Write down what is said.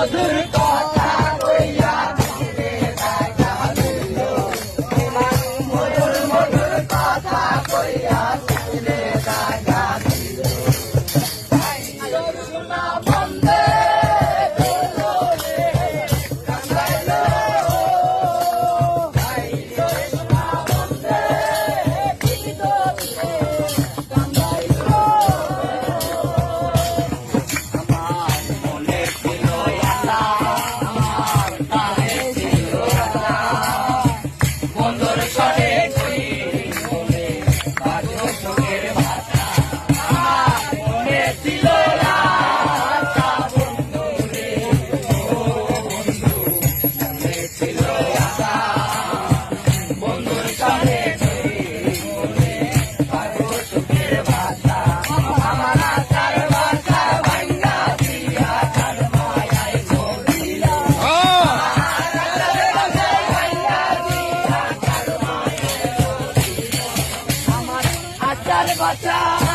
মধুর কথা কইয়া দিলে দেখা দিল মধুর মধুর কথা কইয়া দিলে দেখা দিল সোনা বন্দে বাঁচা